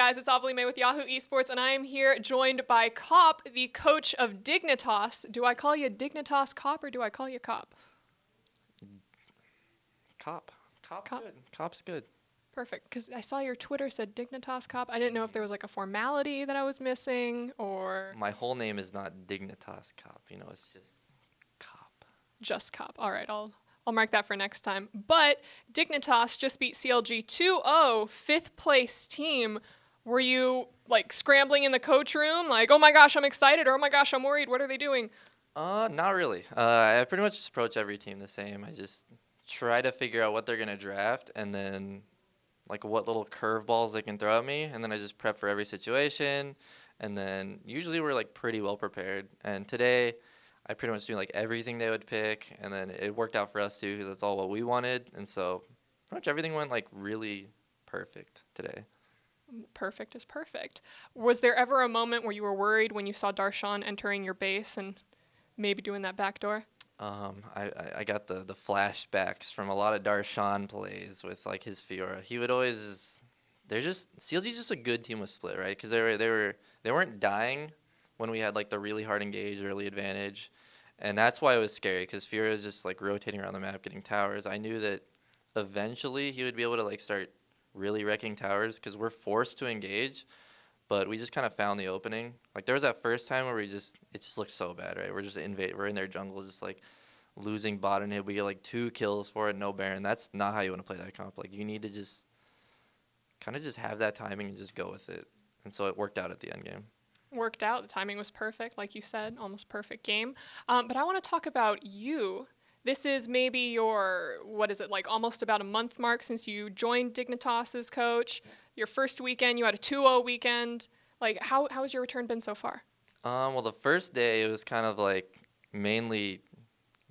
guys, it's Avali May with Yahoo Esports, and I am here joined by Cop, the coach of Dignitas. Do I call you Dignitas Cop or do I call you Cop? Cop. Cop's Cop. good. Cop's good. Perfect, because I saw your Twitter said Dignitas Cop. I didn't know if there was like a formality that I was missing or My whole name is not Dignitas Cop. It's just Cop. just Cop. All right, I'll mark that for next time. But Dignitas just beat CLG 2-0, fifth place team. Were you like scrambling in the coach room, like, oh my gosh, I'm excited, or oh my gosh, I'm worried? What are they doing? Not really. I pretty much just approach every team the same. I just try to figure out what they're gonna draft, and then like what little curveballs they can throw at me, and then I just prep for every situation, and then usually we're like pretty well prepared. And today, I pretty much do like everything they would pick, and then it worked out for us too because that's all what we wanted, and so pretty much everything went like really perfect today. Perfect is perfect. Was there ever a moment where you were worried when you saw Darshan entering your base and maybe doing that backdoor? I got the flashbacks from a lot of Darshan plays with like his Fiora. He would always, they're just CLG's just a good team with split, right? Because they weren't dying when we had like the really hard engage early advantage, and that's why it was scary because Fiora is just like rotating around the map getting towers. I knew that eventually he would be able to like start really wrecking towers because we're forced to engage, but we just kind of found the opening. Like there was that first time where it just looked so bad, right? We're in their jungle, just like losing bot and hit. We get like 2 kills for it, no Baron. That's not how you want to play that comp. Like you need to just kind of just have that timing and just go with it. And so it worked out at the end game. Worked out. The timing was perfect, like you said, almost perfect game. But I want to talk about you. This is maybe your, what is it, like almost about a month mark since you joined Dignitas as coach. Your first weekend, you had a 2-0 weekend. Like, how has your return been so far? Well, the first day it was kind of like mainly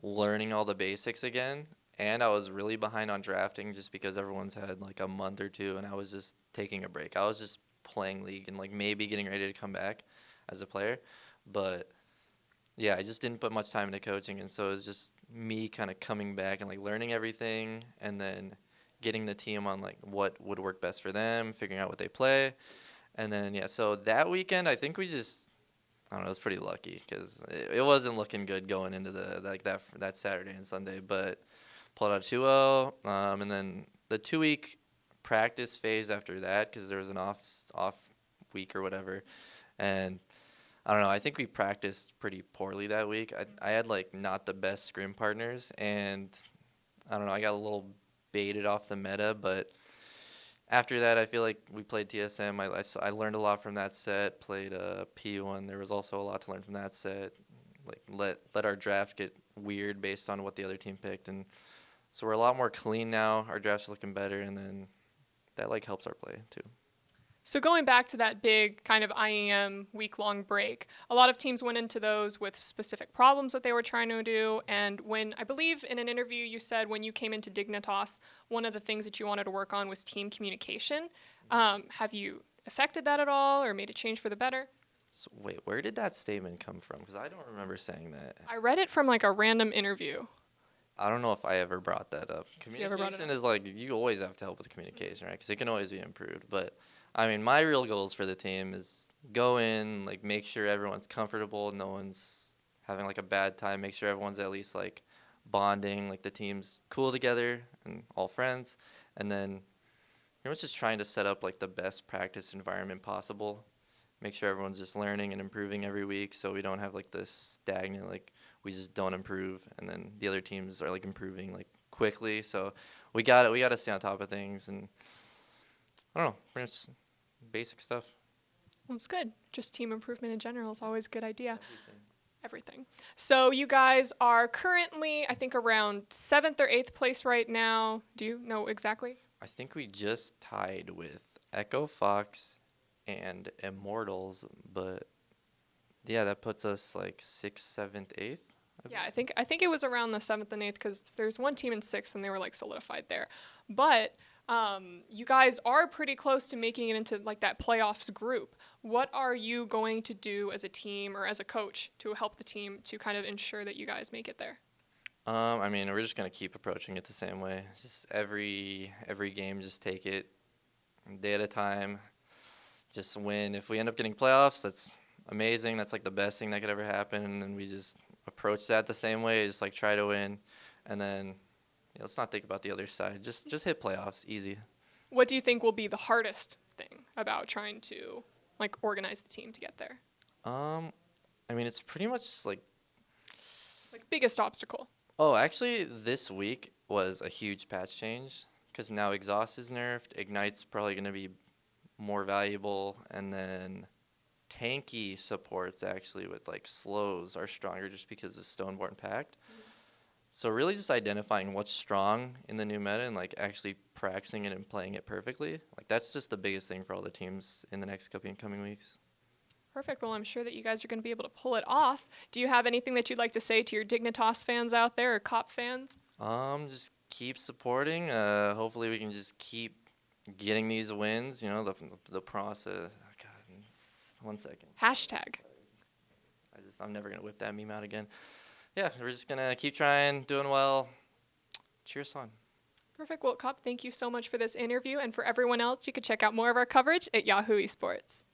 learning all the basics again, and I was really behind on drafting just because everyone's had like a month or two, and I was just taking a break. I was just playing League and like maybe getting ready to come back as a player, but yeah, I just didn't put much time into coaching, and so it was just me kind of coming back and like learning everything, and then getting the team on like what would work best for them, figuring out what they play, and then yeah. So that weekend, I think we just I don't know, it was pretty lucky because it wasn't looking good going into the like that Saturday and Sunday, but pulled out 2-0, and then the 2-week practice phase after that because there was an off week or whatever, and I don't know. I think we practiced pretty poorly that week. I had like not the best scrim partners, and I don't know. I got a little baited off the meta, but after that, I feel like we played TSM. I learned a lot from that set. Played P1. There was also a lot to learn from that set. Like let our draft get weird based on what the other team picked, and so we're a lot more clean now. Our drafts are looking better, and then that like helps our play too. So going back to that big kind of IEM week-long break, a lot of teams went into those with specific problems that they were trying to do. And when I believe in an interview you said when you came into Dignitas, one of the things that you wanted to work on was team communication. Have you affected that at all or made a change for the better? So wait, where did that statement come from? Because I don't remember saying that. I read it from like a random interview. I don't know if I ever brought that up. If you ever brought it Communication up. is like you always have to help with communication, right? Because it can always be improved. But I mean, my real goals for the team is go in, like make sure everyone's comfortable, no one's having like a bad time, make sure everyone's at least like bonding, like the team's cool together and all friends, and then everyone's just trying to set up like the best practice environment possible. Make sure everyone's just learning and improving every week, so we don't have like this stagnant like we just don't improve, and then the other teams are like improving like quickly. So we got to stay on top of things, and I don't know, pretty much basic stuff. Well, it's good. Just team improvement in general is always a good idea. Everything. So you guys are currently, I think, around 7th or 8th place right now. Do you know exactly? I think we just tied with Echo Fox and Immortals, but yeah, that puts us like 6th, 7th, 8th. Yeah, I think it was around the 7th and 8th because there's one team in 6th and they were like solidified there. But you guys are pretty close to making it into like that playoffs group. What are you going to do as a team or as a coach to help the team to kind of ensure that you guys make it there? I mean, we're just gonna keep approaching it the same way. Just every game, just take it day at a time. just win. If we end up getting playoffs, that's amazing. That's like the best thing that could ever happen. And then we just approach that the same way, just like try to win. And then let's not think about the other side. Just hit playoffs, easy. What do you think will be the hardest thing about trying to like organize the team to get there? I mean, it's pretty much like Biggest obstacle. oh, actually, this week was a huge patch change because now exhaust is nerfed. Ignite's probably going to be more valuable, and then tanky supports actually with like slows are stronger just because of Stoneborn Pact. So really just identifying what's strong in the new meta and like actually practicing it and playing it perfectly. Like that's just the biggest thing for all the teams in the next couple coming weeks. Perfect. Well, I'm sure that you guys are going to be able to pull it off. Do you have anything that you'd like to say to your Dignitas fans out there or COP fans? Just keep supporting. Hopefully we can just keep getting these wins. You know, the process. Oh God, 1 second. Hashtag. I'm never gonna whip that meme out again. Yeah, we're just gonna keep trying, doing well. Cheers on. Perfect. Well, COP, thank you so much for this interview. And for everyone else, you can check out more of our coverage at Yahoo Esports.